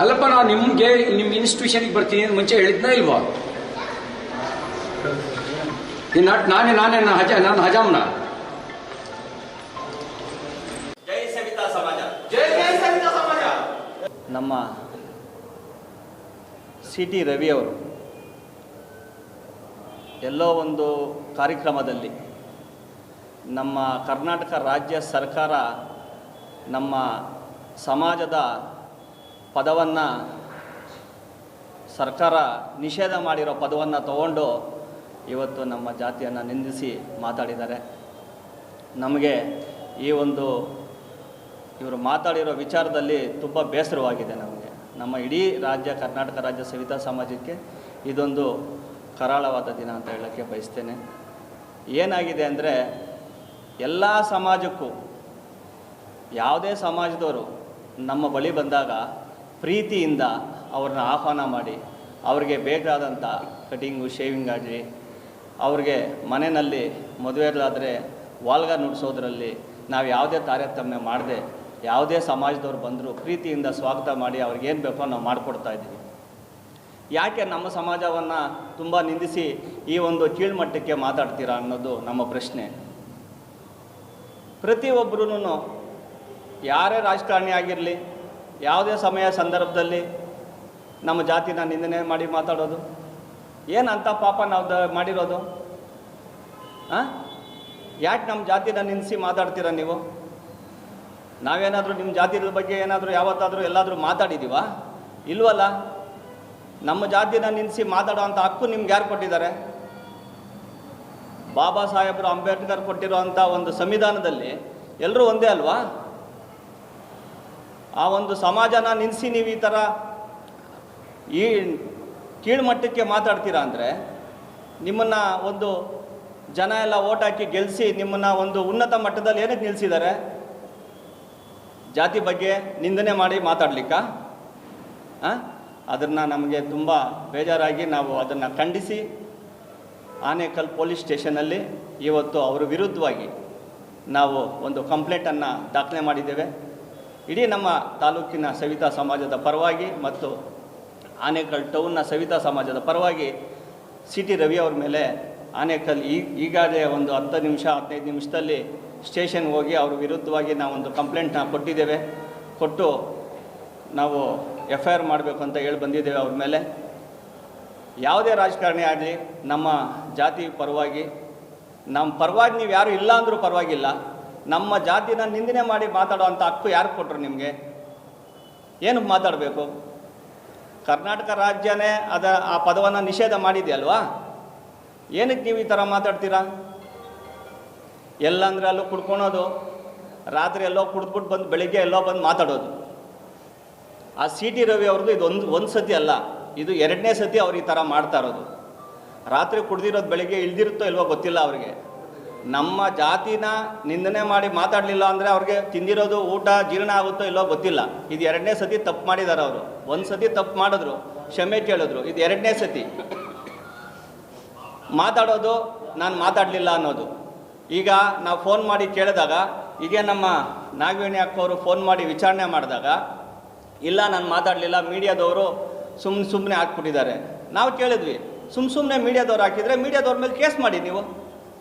ಅಲ್ಲಪ್ಪ, ನಾನು ನಿಮ್ಗೆ ನಿಮ್ಮ ಇನ್ಸ್ಟಿಟ್ಯೂಷನ್ಗೆ ಬರ್ತೀನಿ ಅಂತ ಮುಂಚೆ ಹೇಳಿದ್ನ ಇಲ್ವಾ? ನಾನು ಹಜಾಮ್ನ. ಜೈ ಸವಿತಾ ಸಮಾಜ, ಜೈ ಜೈ ಸವಿತಾ ಸಮಾಜ. ನಮ್ಮ CT ರವಿ ಅವರು ಎಲ್ಲೋ ಒಂದು ಕಾರ್ಯಕ್ರಮದಲ್ಲಿ ನಮ್ಮ ಕರ್ನಾಟಕ ರಾಜ್ಯ ಸರ್ಕಾರ ನಮ್ಮ ಸಮಾಜದ ಪದವನ್ನು ಸರ್ಕಾರ ನಿಷೇಧ ಮಾಡಿರೋ ಪದವನ್ನು ತಗೊಂಡು ಇವತ್ತು ನಮ್ಮ ಜಾತಿಯನ್ನು ನಿಂದಿಸಿ ಮಾತಾಡಿದ್ದಾರೆ. ನಮಗೆ ಈ ಒಂದು ಇವರು ಮಾತಾಡಿರೋ ವಿಚಾರದಲ್ಲಿ ತುಂಬ ಬೇಸರವಾಗಿದೆ. ನಮ್ಮ ಇಡೀ ರಾಜ್ಯ ಕರ್ನಾಟಕ ರಾಜ್ಯ ಸವಿತಾ ಸಮಾಜಕ್ಕೆ ಇದೊಂದು ಕರಾಳವಾದ ದಿನ ಅಂತ ಹೇಳೋಕ್ಕೆ ಬಯಸ್ತೇನೆ. ಏನಾಗಿದೆ ಅಂದರೆ ಎಲ್ಲ ಸಮಾಜಕ್ಕೂ ಯಾವುದೇ ಸಮಾಜದವರು ನಮ್ಮ ಬಳಿ ಬಂದಾಗ ಪ್ರೀತಿಯಿಂದ ಅವ್ರನ್ನ ಆಹ್ವಾನ ಮಾಡಿ ಅವ್ರಿಗೆ ಬೇಕಾದಂಥ ಕಟಿಂಗು ಶೇವಿಂಗ್ ಆಗಲಿ, ಅವ್ರಿಗೆ ಮನೆಯಲ್ಲಿ ಮದುವೆಗಳಾದರೆ ವಾಲ್ಗ ನುಡಿಸೋದ್ರಲ್ಲಿ ನಾವು ಯಾವುದೇ ತಾರತಮ್ಯ ಮಾಡದೆ ಯಾವುದೇ ಸಮಾಜದವ್ರು ಬಂದರೂ ಪ್ರೀತಿಯಿಂದ ಸ್ವಾಗತ ಮಾಡಿ ಅವ್ರಿಗೇನು ಬೇಕೋ ನಾವು ಮಾಡಿಕೊಡ್ತಾ ಇದ್ದೀವಿ. ಯಾಕೆ ನಮ್ಮ ಸಮಾಜವನ್ನು ತುಂಬ ನಿಂದಿಸಿ ಈ ಒಂದು ಕೀಳ್ಮಟ್ಟಕ್ಕೆ ಮಾತಾಡ್ತೀರಾ ಅನ್ನೋದು ನಮ್ಮ ಪ್ರಶ್ನೆ. ಪ್ರತಿಯೊಬ್ಬರೂ ಯಾರೇ ರಾಜಕಾರಣಿ ಆಗಿರಲಿ, ಯಾವುದೇ ಸಮಯ ಸಂದರ್ಭದಲ್ಲಿ ನಮ್ಮ ಜಾತಿನ ನಿಂದನೆ ಮಾಡಿ ಮಾತಾಡೋದು ಏನಂತ ಪಾಪ ನಾವು ಮಾಡಿರೋದು? ಯಾಕೆ ನಮ್ಮ ಜಾತಿನ ನಿಂದಿಸಿ ಮಾತಾಡ್ತೀರಾ ನೀವು? ನಾವೇನಾದರೂ ನಿಮ್ಮ ಜಾತಿಗಳ ಬಗ್ಗೆ ಏನಾದರೂ ಯಾವತ್ತಾದರೂ ಎಲ್ಲಾದರೂ ಮಾತಾಡಿದ್ದೀವಾ? ಇಲ್ವಲ್ಲ. ನಮ್ಮ ಜಾತಿನ ನಿಂದಿಸಿ ಮಾತಾಡೋ ಅಂಥ ಹಕ್ಕು ನಿಮ್ಗೆ ಯಾರು ಕೊಟ್ಟಿದ್ದಾರೆ? ಬಾಬಾ ಸಾಹೇಬರು ಅಂಬೇಡ್ಕರ್ ಕೊಟ್ಟಿರೋವಂಥ ಒಂದು ಸಂವಿಧಾನದಲ್ಲಿ ಎಲ್ಲರೂ ಒಂದೇ ಅಲ್ವಾ? ಆ ಒಂದು ಸಮಾಜನ ನಿಲ್ಲಿಸಿ ನೀವು ಈ ಥರ ಈ ಕೀಳ್ಮಟ್ಟಕ್ಕೆ ಮಾತಾಡ್ತೀರಾ ಅಂದರೆ ನಿಮ್ಮನ್ನು ಒಂದು ಜನ ಎಲ್ಲ ಓಟ್ ಹಾಕಿ ಗೆಲ್ಲಿಸಿ ನಿಮ್ಮನ್ನು ಒಂದು ಉನ್ನತ ಮಟ್ಟದಲ್ಲಿ ಏನಕ್ಕೆ ನಿಲ್ಲಿಸಿದ್ದಾರೆ? ಜಾತಿ ಬಗ್ಗೆ ನಿಂದನೆ ಮಾಡಿ ಮಾತಾಡ್ಲಿಕ್ಕ? ಅದನ್ನು ನಮಗೆ ತುಂಬ ಬೇಜಾರಾಗಿ ನಾವು ಅದನ್ನು ಖಂಡಿಸಿ ಆನೇಕಲ್ ಪೊಲೀಸ್ ಸ್ಟೇಷನಲ್ಲಿ ಇವತ್ತು ಅವರ ವಿರುದ್ಧವಾಗಿ ನಾವು ಒಂದು ಕಂಪ್ಲೇಂಟನ್ನು ದಾಖಲೆ ಮಾಡಿದ್ದೇವೆ. ಇಡೀ ನಮ್ಮ ತಾಲೂಕಿನ ಸವಿತಾ ಸಮಾಜದ ಪರವಾಗಿ ಮತ್ತು ಆನೇಕಲ್ ಟೌನ್ನ ಸವಿತಾ ಸಮಾಜದ ಪರವಾಗಿ CT ರವಿ ಅವ್ರ ಮೇಲೆ ಆನೇಕಲ್ ಈಗಾಗಲೇ ಒಂದು 10-15 ನಿಮಿಷದಲ್ಲಿ ಸ್ಟೇಷನ್ಗೆ ಹೋಗಿ ಅವ್ರ ವಿರುದ್ಧವಾಗಿ ನಾವೊಂದು ಕಂಪ್ಲೇಂಟ್ನ ಕೊಟ್ಟಿದ್ದೇವೆ. ಕೊಟ್ಟು ನಾವು FIR ಮಾಡಬೇಕು ಅಂತ ಹೇಳಿ ಬಂದಿದ್ದೇವೆ ಅವ್ರ ಮೇಲೆ. ಯಾವುದೇ ರಾಜಕಾರಣಿ ಆಗಲಿ ನಮ್ಮ ಜಾತಿ ಪರವಾಗಿ ನಮ್ಮ ಪರವಾಗಿ ನೀವು ಯಾರು ಇಲ್ಲ ಅಂದರೂ ಪರವಾಗಿಲ್ಲ, ನಮ್ಮ ಜಾತಿನ ನಿಂದನೆ ಮಾಡಿ ಮಾತಾಡೋ ಅಂಥ ಹಕ್ಕು ಯಾರು ಕೊಟ್ಟರು ನಿಮಗೆ? ಏನಕ್ಕೆ ಮಾತಾಡಬೇಕು? ಕರ್ನಾಟಕ ರಾಜ್ಯನೇ ಆ ಪದವನ್ನು ನಿಷೇಧ ಮಾಡಿದೆಯಲ್ವಾ? ಏನಕ್ಕೆ ನೀವು ಈ ಥರ ಮಾತಾಡ್ತೀರಾ? ಎಲ್ಲಂದ್ರೆ ಅಲ್ಲೂ ಕುಡ್ಕೊಳೋದು, ರಾತ್ರಿ ಎಲ್ಲೋ ಕುಡಿದ್ಬಿಟ್ಟು ಬಂದು ಬೆಳಿಗ್ಗೆ ಎಲ್ಲೋ ಬಂದು ಮಾತಾಡೋದು. ಆ CT ರವಿ ಅವ್ರದ್ದು ಇದು ಒಂದು ಸತಿ ಅಲ್ಲ, ಇದು 2ನೇ ಸತಿ ಅವ್ರು ಈ ಥರ ಮಾಡ್ತಾ ಇರೋದು. ರಾತ್ರಿ ಕುಡ್ದಿರೋದು ಬೆಳಿಗ್ಗೆ ಇಳ್ದಿರುತ್ತೋ ಇಲ್ವೋ ಗೊತ್ತಿಲ್ಲ ಅವ್ರಿಗೆ. ನಮ್ಮ ಜಾತಿನ ನಿಂದನೆ ಮಾಡಿ ಮಾತಾಡಲಿಲ್ಲ ಅಂದರೆ ಅವ್ರಿಗೆ ತಿಂದಿರೋದು ಊಟ ಜೀರ್ಣ ಆಗುತ್ತೋ ಇಲ್ಲೋ ಗೊತ್ತಿಲ್ಲ. ಇದು 2ನೇ ಸತಿ ತಪ್ಪು ಮಾಡಿದ್ದಾರೆ ಅವರು. ಒಂದು ಸತಿ ತಪ್ಪು ಮಾಡಿದ್ರು, ಕ್ಷಮೆ ಕೇಳಿದ್ರು. ಇದು 2ನೇ ಸತಿ ಮಾತಾಡೋದು, ನಾನು ಮಾತಾಡಲಿಲ್ಲ ಅನ್ನೋದು. ಈಗ ನಾವು ಫೋನ್ ಮಾಡಿ ಕೇಳಿದಾಗ, ಈಗ ನಮ್ಮ ನಾಗವೇಣಿ ಅಕ್ಕವರು ಫೋನ್ ಮಾಡಿ ವಿಚಾರಣೆ ಮಾಡಿದಾಗ, ಇಲ್ಲ ನಾನು ಮಾತಾಡಲಿಲ್ಲ, ಮೀಡಿಯಾದವರು ಸುಮ್ಮನೆ ಹಾಕ್ಬಿಟ್ಟಿದ್ದಾರೆ. ನಾವು ಕೇಳಿದ್ವಿ, ಸುಮ್ಮನೆ ಮೀಡಿಯಾದವ್ರು ಹಾಕಿದರೆ ಮೀಡಿಯಾದವ್ರ ಮೇಲೆ ಕೇಸ್ ಮಾಡಿ. ನೀವು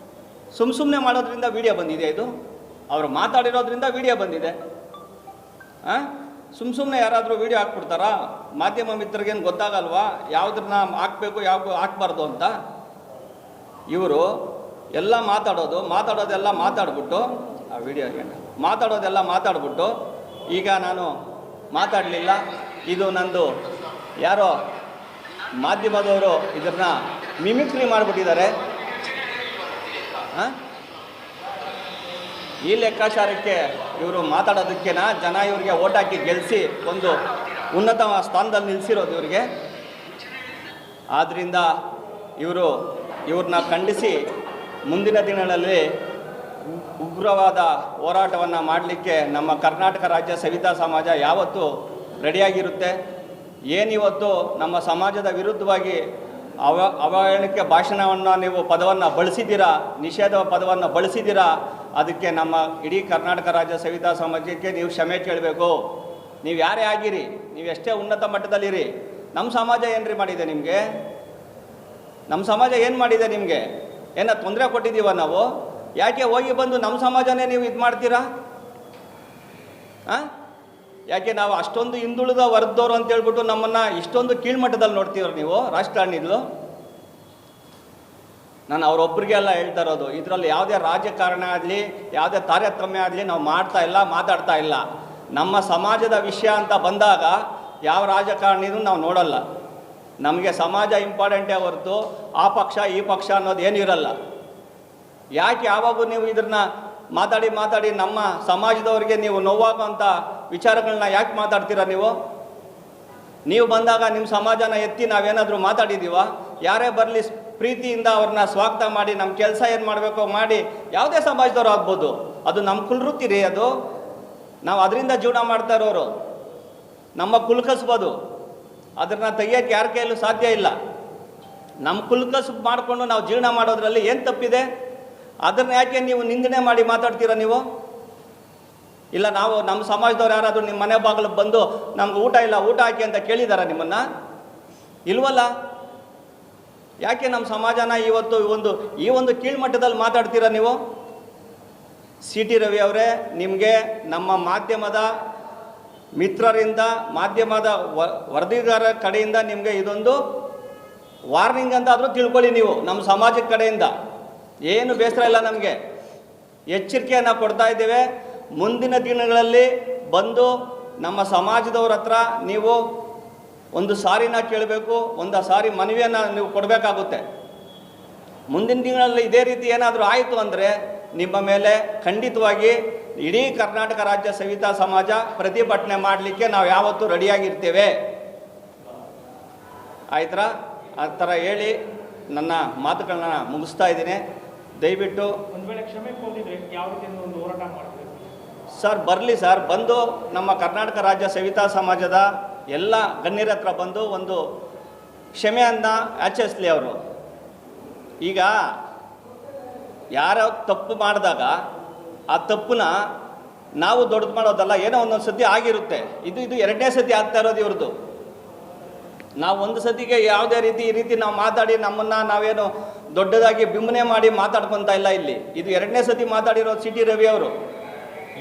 ಸುಮ್ಮನೆ ಮಾಡೋದ್ರಿಂದ ವಿಡಿಯೋ ಬಂದಿದೆ, ಇದು ಅವರು ಮಾತಾಡಿರೋದ್ರಿಂದ ವಿಡಿಯೋ ಬಂದಿದೆ. ಸುಮ್ಮನೆ ಯಾರಾದರೂ ವಿಡಿಯೋ ಹಾಕ್ಬಿಡ್ತಾರಾ? ಮಾಧ್ಯಮ ಮಿತ್ರರಿಗೇನು ಗೊತ್ತಾಗಲ್ವಾ ಯಾವುದನ್ನ ಹಾಕಬೇಕು ಯಾವ ಹಾಕ್ಬಾರ್ದು ಅಂತ? ಇವರು ಎಲ್ಲ ಮಾತಾಡೋದೆಲ್ಲ ಮಾತಾಡ್ಬಿಟ್ಟು ಆ ವಿಡಿಯೋಗೆ ಮಾತಾಡ್ಬಿಟ್ಟು ಈಗ ನಾನು ಮಾತಾಡಲಿಲ್ಲ, ಇದು ನಂದು ಯಾರೋ ಮಾಧ್ಯಮದವರು ಇದನ್ನು ಮಿಮಿಕ್ರಿ ಮಾಡಿಬಿಟ್ಟಿದ್ದಾರೆ. ಈ ಲೆಕ್ಕಾಚಾರಕ್ಕೆ ಇವರು ಮಾತಾಡೋದಕ್ಕೇನಾ ಜನ ಇವ್ರಿಗೆ ಓಟ್ ಹಾಕಿ ಗೆಲ್ಲಿಸಿ ಒಂದು ಉನ್ನತ ಸ್ಥಾನದಲ್ಲಿ ನಿಲ್ಲಿಸಿರೋದು ಇವರಿಗೆ? ಆದ್ದರಿಂದ ಇವ್ರನ್ನ ಖಂಡಿಸಿ ಮುಂದಿನ ದಿನಗಳಲ್ಲಿ ಉಗ್ರವಾದ ಹೋರಾಟವನ್ನು ಮಾಡಲಿಕ್ಕೆ ನಮ್ಮ ಕರ್ನಾಟಕ ರಾಜ್ಯ ಸವಿತಾ ಸಮಾಜ ಯಾವತ್ತೂ ರೆಡಿಯಾಗಿರುತ್ತೆ. ಏನಿವತ್ತು ನಮ್ಮ ಸಮಾಜದ ವಿರುದ್ಧವಾಗಿ ಅವಹೇಳನಕ್ಕೆ ಭಾಷಣವನ್ನು ನೀವು ಪದವನ್ನು ಬಳಸಿದ್ದೀರಾ, ನಿಷೇಧ ಪದವನ್ನು ಬಳಸಿದ್ದೀರಾ, ಅದಕ್ಕೆ ನಮ್ಮ ಇಡೀ ಕರ್ನಾಟಕ ರಾಜ್ಯ ಸವಿತಾ ಸಮಾಜಕ್ಕೆ ನೀವು ಕ್ಷಮೆ ಕೇಳಬೇಕು. ನೀವು ಯಾರೇ ಆಗಿರಿ, ನೀವು ಎಷ್ಟೇ ಉನ್ನತ ಮಟ್ಟದಲ್ಲಿರಿ, ನಮ್ಮ ಸಮಾಜ ಏನ್ರಿ ಮಾಡಿದೆ ನಿಮಗೆ? ನಮ್ಮ ಸಮಾಜ ಏನು ಮಾಡಿದೆ ನಿಮಗೆ? ಏನೋ ತೊಂದರೆ ಕೊಟ್ಟಿದ್ದೀವ ನಾವು? ಯಾಕೆ ಹೋಗಿ ಬಂದು ನಮ್ಮ ಸಮಾಜನೇ ನೀವು ಇದು ಮಾಡ್ತೀರಾ? ಯಾಕೆ ನಾವು ಅಷ್ಟೊಂದು ಹಿಂದುಳಿದ ವರ್ಗದವರು ಅಂತ ಹೇಳ್ಬಿಟ್ಟು ನಮ್ಮನ್ನು ಇಷ್ಟೊಂದು ಕೀಳ್ಮಟ್ಟದಲ್ಲಿ ನೋಡ್ತೀವ್ರ ನೀವು ರಾಜಕಾರಣಿಗಳು? ನಾನು ಅವರೊಬ್ಬರಿಗೆ ಎಲ್ಲ ಹೇಳ್ತಾ ಇರೋದು, ಇದರಲ್ಲಿ ಯಾವುದೇ ರಾಜಕಾರಣ ಆಗಲಿ ಯಾವುದೇ ತಾರತಮ್ಯ ಆಗಲಿ ನಾವು ಮಾಡ್ತಾ ಇಲ್ಲ, ಮಾತಾಡ್ತಾ ಇಲ್ಲ. ನಮ್ಮ ಸಮಾಜದ ವಿಷಯ ಅಂತ ಬಂದಾಗ ಯಾವ ರಾಜಕಾರಣಿನೂ ನಾವು ನೋಡಲ್ಲ. ನಮಗೆ ಸಮಾಜ ಇಂಪಾರ್ಟೆಂಟೇ ಹೊರತು ಆ ಪಕ್ಷ ಈ ಪಕ್ಷ ಅನ್ನೋದು ಏನಿರಲ್ಲ. ಯಾಕೆ ಯಾವಾಗೂ ನೀವು ಇದನ್ನ ಮಾತಾಡಿ ನಮ್ಮ ಸಮಾಜದವರಿಗೆ ನೀವು ನೋವಾಗುವಂಥ ವಿಚಾರಗಳನ್ನ ಯಾಕೆ ಮಾತಾಡ್ತೀರಾ ನೀವು ಬಂದಾಗ ನಿಮ್ಮ ಸಮಾಜನ ಎತ್ತಿ ನಾವೇನಾದರೂ ಮಾತಾಡಿದ್ದೀವ? ಯಾರೇ ಬರಲಿ ಪ್ರೀತಿಯಿಂದ ಅವ್ರನ್ನ ಸ್ವಾಗತ ಮಾಡಿ ನಮ್ಮ ಕೆಲಸ ಏನು ಮಾಡಬೇಕೋ ಮಾಡಿ, ಯಾವುದೇ ಸಮಾಜದವ್ರು ಆಗ್ಬೋದು, ಅದು ನಮ್ಮ ಕುಲವೃತ್ತಿ ರೀ. ಅದು ನಾವು ಅದರಿಂದ ಜೀವನ ಮಾಡ್ತಾ ಇರೋರು, ನಮ್ಮ ಕುಲಕಸ್ಬೋದು, ಅದನ್ನ ತೆಗಿಯೋಕ್ಕೆ ಯಾರ ಕೈಯಲ್ಲೂ ಸಾಧ್ಯ ಇಲ್ಲ. ನಮ್ಮ ಕುಲಕಸಬು ಮಾಡಿಕೊಂಡು ನಾವು ಜೀವನ ಮಾಡೋದ್ರಲ್ಲಿ ಏನು ತಪ್ಪಿದೆ? ಅದನ್ನ ಯಾಕೆ ನೀವು ನಿಂದನೆ ಮಾಡಿ ಮಾತಾಡ್ತೀರಾ ನೀವು? ಇಲ್ಲ ನಾವು ನಮ್ಮ ಸಮಾಜದವ್ರು ಯಾರಾದರೂ ನಿಮ್ಮ ಮನೆ ಬಾಗಿಲಿಗೆ ಬಂದು ನಮ್ಗೆ ಊಟ ಇಲ್ಲ, ಊಟ ಹಾಕಿ ಅಂತ ಕೇಳಿದಾರ ನಿಮ್ಮನ್ನು? ಇಲ್ವಲ್ಲ. ಯಾಕೆ ನಮ್ಮ ಸಮಾಜನ ಇವತ್ತು ಈ ಒಂದು ಕೀಳ್ಮಟ್ಟದಲ್ಲಿ ಮಾತಾಡ್ತೀರಾ ನೀವು? ಸಿ ಟಿ ರವಿ ಅವರೇ, ನಿಮಗೆ ನಮ್ಮ ಮಾಧ್ಯಮದ ಮಿತ್ರರಿಂದ, ಮಾಧ್ಯಮದ ವರದಿಗಾರರ ಕಡೆಯಿಂದ ನಿಮಗೆ ಇದೊಂದು ವಾರ್ನಿಂಗ್ ಅಂತ ಆದರೂ ತಿಳ್ಕೊಳ್ಳಿ. ನೀವು ನಮ್ಮ ಸಮಾಜದ ಕಡೆಯಿಂದ ಏನು ಬೇಸರ ಇಲ್ಲ, ನಮಗೆ ಎಚ್ಚರಿಕೆಯನ್ನು ಕೊಡ್ತಾ ಇದ್ದೇವೆ. ಮುಂದಿನ ದಿನಗಳಲ್ಲಿ ಬಂದು ನಮ್ಮ ಸಮಾಜದವ್ರ ಹತ್ರ ನೀವು ಒಂದು ಸಾರಿನ ಕೇಳಬೇಕು, ಒಂದು ಸಾರಿ ಮನವಿಯನ್ನು ನೀವು ಕೊಡಬೇಕಾಗುತ್ತೆ. ಮುಂದಿನ ದಿನಗಳಲ್ಲಿ ಇದೇ ರೀತಿ ಏನಾದರೂ ಆಯಿತು ಅಂದರೆ ನಿಮ್ಮ ಮೇಲೆ ಖಂಡಿತವಾಗಿ ಇಡೀ ಕರ್ನಾಟಕ ರಾಜ್ಯ ಸವಿತಾ ಸಮಾಜ ಪ್ರತಿಭಟನೆ ಮಾಡಲಿಕ್ಕೆ ನಾವು ಯಾವತ್ತೂ ರೆಡಿಯಾಗಿರ್ತೇವೆ. ಆಯ್ತಾ? ಆ ಥರ ಹೇಳಿ ನನ್ನ ಮಾತುಗಳನ್ನ ಮುಗಿಸ್ತಾ ಇದ್ದೀನಿ. ದಯವಿಟ್ಟು ಒಂದು ವೇಳೆ ಕ್ಷಮೆ ಕೋರಿದ್ರೆ ಯಾವ ರೀತಿಯಿಂದ ಒಂದು ಹೋರಾಟ ಮಾಡಬೇಕು ಸರ್? ಬರಲಿ ಸರ್, ಬಂದು ನಮ್ಮ ಕರ್ನಾಟಕ ರಾಜ್ಯ ಸವಿತಾ ಸಮಾಜದ ಎಲ್ಲ ಗಣ್ಯರ ಹತ್ರ ಬಂದು ಒಂದು ಕ್ಷಮೆಯನ್ನು ಯಾಚಿಸಲಿ ಅವರು. ಈಗ ಯಾರೋ ತಪ್ಪು ಮಾಡಿದಾಗ ಆ ತಪ್ಪನ್ನ ನಾವು ದೊಡ್ಡದು ಮಾಡೋದಲ್ಲ, ಏನೋ ಒಂದೊಂದು ಸತಿ ಆಗಿರುತ್ತೆ. ಇದು ಎರಡನೇ ಸತಿ ಆಗ್ತಾ ಇರೋದು ಇವ್ರದ್ದು. ನಾವು ಒಂದು ಸತಿಗೆ ಯಾವುದೇ ರೀತಿ ಈ ರೀತಿ ನಾವು ಮಾತಾಡಿ ನಮ್ಮನ್ನು ನಾವೇನು ದೊಡ್ಡದಾಗಿ ಬಿಂಬನೆ ಮಾಡಿ ಮಾತಾಡ್ಕೊತಾ ಇಲ್ಲ ಇಲ್ಲಿ. ಇದು ಎರಡನೇ ಸತಿ ಮಾತಾಡಿರೋದು ಸಿ ಟಿ ರವಿ ಅವರು.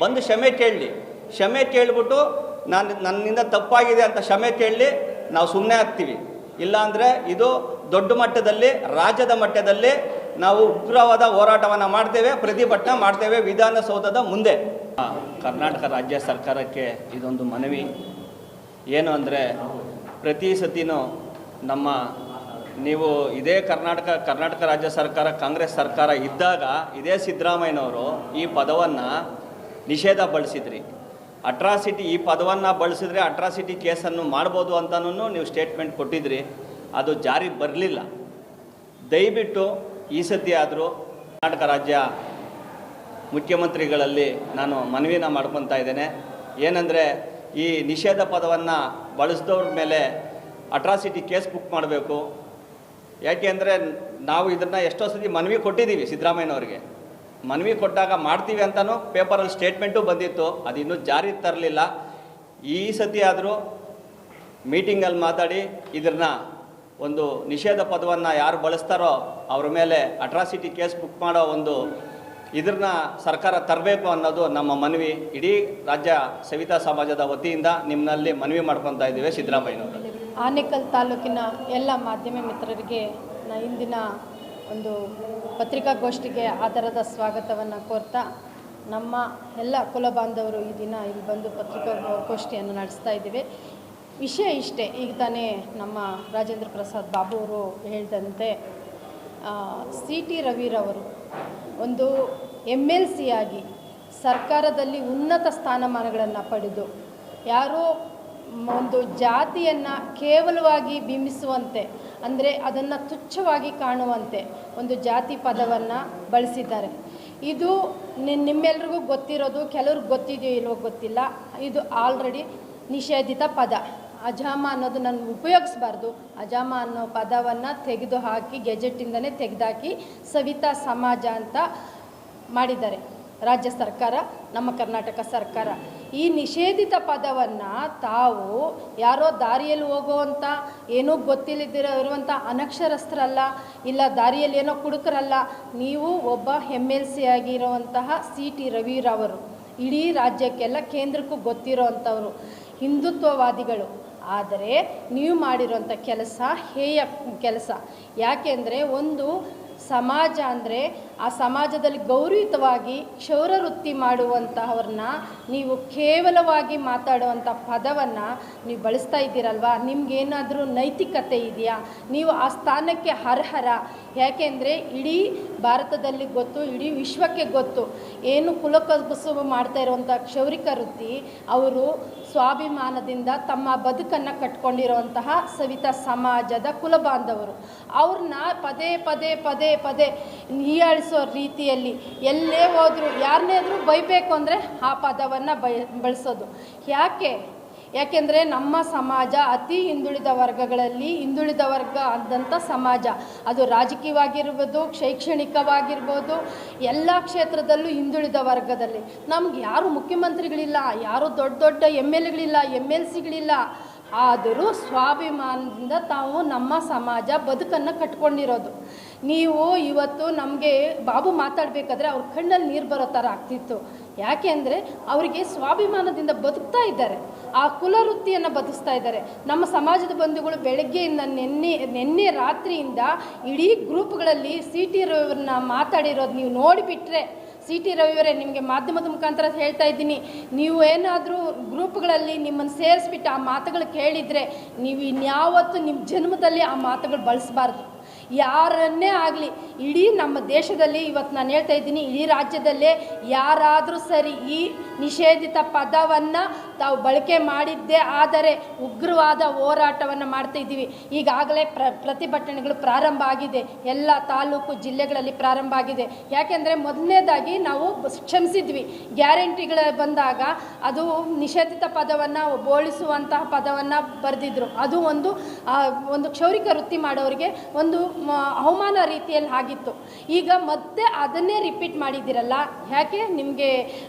ಬಂದು ಕ್ಷಮೆ ಕೇಳಲಿ, ಕ್ಷಮೆ ಕೇಳಿಬಿಟ್ಟು ನನ್ನಿಂದ ತಪ್ಪಾಗಿದೆ ಅಂತ ಕ್ಷಮೆ ಕೇಳಲಿ, ನಾವು ಸುಮ್ಮನೆ ಆಗ್ತೀವಿ. ಇಲ್ಲಾಂದರೆ ಇದು ದೊಡ್ಡ ಮಟ್ಟದಲ್ಲಿ, ರಾಜ್ಯದ ಮಟ್ಟದಲ್ಲಿ ನಾವು ಉಗ್ರವಾದ ಹೋರಾಟವನ್ನು ಮಾಡ್ತೇವೆ, ಪ್ರತಿಭಟನೆ ಮಾಡ್ತೇವೆ ವಿಧಾನಸೌಧದ ಮುಂದೆ. ಕರ್ನಾಟಕ ರಾಜ್ಯ ಸರ್ಕಾರಕ್ಕೆ ಇದೊಂದು ಮನವಿ ಏನು ಅಂದರೆ, ಪ್ರತಿ ಸತಿನೂ ನೀವು ಇದೇ ಕರ್ನಾಟಕ ರಾಜ್ಯ ಸರ್ಕಾರ ಕಾಂಗ್ರೆಸ್ ಸರ್ಕಾರ ಇದ್ದಾಗ ಇದೇ ಸಿದ್ದರಾಮಯ್ಯನವರು ಈ ಪದವನ್ನು ನಿಷೇಧ ಬಳಸಿದ್ರಿ. ಅಟ್ರಾಸಿಟಿ ಈ ಪದವನ್ನು ಬಳಸಿದ್ರೆ ಅಟ್ರಾಸಿಟಿ ಕೇಸನ್ನು ಮಾಡ್ಬೋದು ಅಂತನೂ ನೀವು ಸ್ಟೇಟ್ಮೆಂಟ್ ಕೊಟ್ಟಿದ್ರಿ. ಅದು ಜಾರಿ ಬರಲಿಲ್ಲ. ದಯವಿಟ್ಟು ಈ ಸತಿ ಆದರೂ ಕರ್ನಾಟಕ ರಾಜ್ಯ ಮುಖ್ಯಮಂತ್ರಿಗಳಲ್ಲಿ ನಾನು ಮನವಿನ ಮಾಡ್ಕೊತಾ ಇದ್ದೇನೆ. ಏನಂದರೆ, ಈ ನಿಷೇಧ ಪದವನ್ನು ಬಳಸಿದವ್ರ ಮೇಲೆ ಅಟ್ರಾಸಿಟಿ ಕೇಸ್ ಬುಕ್ ಮಾಡಬೇಕು. ಯಾಕೆಂದರೆ ನಾವು ಇದನ್ನು ಎಷ್ಟೋ ಸತಿ ಮನವಿ ಕೊಟ್ಟಿದ್ದೀವಿ ಸಿದ್ದರಾಮಯ್ಯನವ್ರಿಗೆ. ಮನವಿ ಕೊಟ್ಟಾಗ ಮಾಡ್ತೀವಿ ಅಂತಲೂ ಪೇಪರಲ್ಲಿ ಸ್ಟೇಟ್ಮೆಂಟು ಬಂದಿತ್ತು, ಅದು ಇನ್ನೂ ಜಾರಿ ತರಲಿಲ್ಲ. ಈ ಸತಿ ಆದರೂ ಮೀಟಿಂಗಲ್ಲಿ ಮಾತಾಡಿ ಇದನ್ನ ಒಂದು ನಿಷೇಧ ಪದವನ್ನು ಯಾರು ಬಳಸ್ತಾರೋ ಅವ್ರ ಮೇಲೆ ಅಟ್ರಾಸಿಟಿ ಕೇಸ್ ಬುಕ್ ಮಾಡೋ ಒಂದು ಇದನ್ನ ಸರ್ಕಾರ ತರಬೇಕು ಅನ್ನೋದು ನಮ್ಮ ಮನವಿ. ಇಡೀ ರಾಜ್ಯ ಸವಿತಾ ಸಮಾಜದ ವತಿಯಿಂದ ನಿಮ್ಮಲ್ಲಿ ಮನವಿ ಮಾಡ್ಕೊತಾ ಇದ್ದೀವಿ ಸಿದ್ದರಾಮಯ್ಯನವರು. ಆನೇಕಲ್ ತಾಲೂಕಿನ ಎಲ್ಲ ಮಾಧ್ಯಮ ಮಿತ್ರರಿಗೆ ಇಂದಿನ ಒಂದು ಪತ್ರಿಕಾಗೋಷ್ಠಿಗೆ ಆಧಾರದ ಸ್ವಾಗತವನ್ನು ಕೋರ್ತಾ, ನಮ್ಮ ಎಲ್ಲ ಕುಲ ಬಾಂಧವರು ಈ ದಿನ ಇಲ್ಲಿ ಬಂದು ಪತ್ರಿಕಾಗೋಷ್ಠಿಯನ್ನು ನಡೆಸ್ತಾ ಇದ್ದೀವಿ. ವಿಷಯ ಇಷ್ಟೇ, ಈಗ ತಾನೇ ನಮ್ಮ ರಾಜೇಂದ್ರ ಪ್ರಸಾದ್ ಬಾಬು ಅವರು ಹೇಳಿದಂತೆ ಸಿ ಟಿ ರವಿರವರು ಒಂದು MLC ಆಗಿ ಸರ್ಕಾರದಲ್ಲಿ ಉನ್ನತ ಸ್ಥಾನಮಾನಗಳನ್ನು ಪಡೆದು ಯಾರೋ ಒಂದು ಜಾತಿಯನ್ನು ಕೇವಲವಾಗಿ ಬಿಂಬಿಸುವಂತೆ, ಅಂದರೆ ಅದನ್ನು ತುಚ್ಛವಾಗಿ ಕಾಣುವಂತೆ ಒಂದು ಜಾತಿ ಪದವನ್ನು ಬಳಸಿದ್ದಾರೆ. ಇದು ನಿಮ್ಮೆಲ್ರಿಗೂ ಗೊತ್ತಿರೋದು, ಕೆಲವ್ರಿಗೆ ಗೊತ್ತಿದೆಯೋ ಇಲ್ವೋ ಗೊತ್ತಿಲ್ಲ, ಇದು ಆಲ್ರೆಡಿ ನಿಷೇಧಿತ ಪದ. ಅಜಾಮ ಅನ್ನೋದು ನಾನು ಉಪಯೋಗಿಸಬಾರ್ದು. ಅಜಾಮ ಅನ್ನೋ ಪದವನ್ನು ತೆಗೆದು ಹಾಕಿ ಗೆಜೆಟ್ಟಿಂದನೇ ತೆಗೆದುಹಾಕಿ ಸವಿತಾ ಸಮಾಜ ಅಂತ ಮಾಡಿದ್ದಾರೆ ರಾಜ್ಯ ಸರ್ಕಾರ, ನಮ್ಮ ಕರ್ನಾಟಕ ಸರ್ಕಾರ. ಈ ನಿಷೇಧಿತ ಪದವನ್ನು ತಾವು ಯಾರೋ ದಾರಿಯಲ್ಲಿ ಹೋಗುವಂಥ ಏನೂ ಗೊತ್ತಿಲ್ಲದಿರೋ ಇರುವಂಥ ಅನಕ್ಷರಸ್ಥರಲ್ಲ, ಇಲ್ಲ ದಾರಿಯಲ್ಲಿ ಏನೋ ಕುಡುಕರಲ್ಲ. ನೀವು ಒಬ್ಬ MLC ಆಗಿರುವಂತಹ CT ರವಿರವರು, ಇಡೀ ರಾಜ್ಯಕ್ಕೆಲ್ಲ ಕೇಂದ್ರಕ್ಕೂ ಗೊತ್ತಿರೋ ಅಂಥವರು, ಹಿಂದುತ್ವವಾದಿಗಳು. ಆದರೆ ನೀವು ಮಾಡಿರೋಂಥ ಕೆಲಸ ಹೇಯ ಕೆಲಸ. ಯಾಕೆಂದರೆ ಒಂದು ಸಮಾಜ ಅಂದರೆ ಆ ಸಮಾಜದಲ್ಲಿ ಗೌರವಿತವಾಗಿ ಕ್ಷೌರ ವೃತ್ತಿ ಮಾಡುವಂತಹವ್ರನ್ನ ನೀವು ಕೇವಲವಾಗಿ ಮಾತಾಡುವಂಥ ಪದವನ್ನು ನೀವು ಬಳಸ್ತಾ ಇದ್ದೀರಲ್ವ, ನಿಮಗೇನಾದರೂ ನೈತಿಕತೆ ಇದೆಯಾ? ನೀವು ಆ ಸ್ಥಾನಕ್ಕೆ ಅರ್ಹರ? ಯಾಕೆಂದರೆ ಇಡೀ ಭಾರತದಲ್ಲಿ ಗೊತ್ತು, ಇಡೀ ವಿಶ್ವಕ್ಕೆ ಗೊತ್ತು ಏನು ಕುಲಕಸಬು ಮಾಡ್ತಾ ಇರುವಂಥ ಕ್ಷೌರಿಕ ವೃತ್ತಿ. ಅವರು ಸ್ವಾಭಿಮಾನದಿಂದ ತಮ್ಮ ಬದುಕನ್ನು ಕಟ್ಕೊಂಡಿರುವಂತಹ ಸವಿತಾ ಸಮಾಜದ ಕುಲಬಾಂಧವರು. ಅವ್ರನ್ನ ಪದೇ ಪದೇ ಪದೇ ಪದೇ ಹೀಯಾಳಿಸೋ ರೀತಿಯಲ್ಲಿ ಎಲ್ಲೇ ಹೋದರೂ ಯಾರನ್ನೇ ಆದರೂ ಬೈಬೇಕು ಅಂದರೆ ಆ ಪದವನ್ನು ಬಳಸೋದು. ಯಾಕೆಂದರೆ ನಮ್ಮ ಸಮಾಜ ಅತಿ ಹಿಂದುಳಿದ ವರ್ಗಗಳಲ್ಲಿ ಹಿಂದುಳಿದ ವರ್ಗ ಆದಂಥ ಸಮಾಜ. ಅದು ರಾಜಕೀಯವಾಗಿರ್ಬೋದು, ಶೈಕ್ಷಣಿಕವಾಗಿರ್ಬೋದು, ಎಲ್ಲ ಕ್ಷೇತ್ರದಲ್ಲೂ ಹಿಂದುಳಿದ ವರ್ಗದಲ್ಲಿ. ನಮ್ಗೆ ಯಾರು ಮುಖ್ಯಮಂತ್ರಿಗಳಿಲ್ಲ, ಯಾರು ದೊಡ್ಡ ದೊಡ್ಡ MLAಗಳಿಲ್ಲ, MLCಗಳಿಲ್ಲ. ಆದರೂ ಸ್ವಾಭಿಮಾನದಿಂದ ತಾವು ನಮ್ಮ ಸಮಾಜ ಬದುಕನ್ನು ಕಟ್ಕೊಂಡಿರೋದು. ನೀವು ಇವತ್ತು ನಮಗೆ ಬಾಬು ಮಾತಾಡಬೇಕಾದ್ರೆ ಅವ್ರ ಕಣ್ಣಲ್ಲಿ ನೀರು ಬರೋ ಥರ ಆಗ್ತಿತ್ತು. ಯಾಕೆಂದರೆ ಅವರಿಗೆ ಸ್ವಾಭಿಮಾನದಿಂದ ಬದುಕ್ತಾ ಇದ್ದಾರೆ, ಆ ಕುಲವೃತ್ತಿಯನ್ನು ಬದುಕ್ತಾ ಇದ್ದಾರೆ. ನಮ್ಮ ಸಮಾಜದ ಬಂಧುಗಳು ಬೆಳಗ್ಗೆಯಿಂದ ನಿನ್ನೆ ರಾತ್ರಿಯಿಂದ ಇಡೀ ಗ್ರೂಪ್ಗಳಲ್ಲಿ CT ರವಿಯವ್ರನ್ನ ಮಾತಾಡಿರೋದು ನೀವು ನೋಡಿಬಿಟ್ರೆ, CT ರವಿಯವರೇ ನಿಮಗೆ ಮಾಧ್ಯಮದ ಮುಖಾಂತರ ಹೇಳ್ತಾ ಇದ್ದೀನಿ, ನೀವು ಏನಾದರೂ ಗ್ರೂಪ್ಗಳಲ್ಲಿ ನಿಮ್ಮನ್ನು ಸೇರಿಸ್ಬಿಟ್ಟು ಆ ಮಾತುಗಳು ಕೇಳಿದರೆ ನೀವು ಇನ್ಯಾವತ್ತೂ ನಿಮ್ಮ ಜನ್ಮದಲ್ಲಿ ಆ ಮಾತುಗಳು ಬಳಸಬಾರ್ದು. ಯಾರನ್ನೇ ಆಗಲಿ, ಇಡೀ ನಮ್ಮ ದೇಶದಲ್ಲಿ ಇವತ್ತು ನಾನು ಹೇಳ್ತಾ ಇದ್ದೀನಿ, ಇಡೀ ರಾಜ್ಯದಲ್ಲೇ ಯಾರಾದರೂ ಸರಿ ಈ ನಿಷೇಧಿತ ಪದವನ್ನು ತಾವು ಬಳಕೆ ಮಾಡಿದ್ದೇ ಆದರೆ ಉಗ್ರವಾದ ಹೋರಾಟವನ್ನು ಮಾಡ್ತಾ ಇದ್ದೀವಿ. ಈಗಾಗಲೇ ಪ್ರತಿಭಟನೆಗಳು ಪ್ರಾರಂಭ ಆಗಿದೆ, ಎಲ್ಲ ತಾಲೂಕು ಜಿಲ್ಲೆಗಳಲ್ಲಿ ಪ್ರಾರಂಭ ಆಗಿದೆ. ಯಾಕೆಂದರೆ ಮೊದಲನೇದಾಗಿ ನಾವು ಕ್ಷಮಿಸಿದ್ವಿ, ಗ್ಯಾರಂಟಿಗಳು ಬಂದಾಗ ಅದು ನಿಷೇಧಿತ ಪದವನ್ನು ಬೋಳಿಸುವಂತಹ ಪದವನ್ನು ಬರೆದಿದ್ರು. ಅದು ಒಂದು ಕ್ಷೌರಿಕ ವೃತ್ತಿ ಮಾಡೋರಿಗೆ ಒಂದು ಅವಮಾನ ರೀತಿಯಲ್ಲಿ ಆಗಿತ್ತು. ಈಗ ಮತ್ತೆ ಅದನ್ನೇ ರಿಪೀಟ್ ಮಾಡಿದ್ದೀರಲ್ಲ, ಯಾಕೆ ನಿಮಗೆ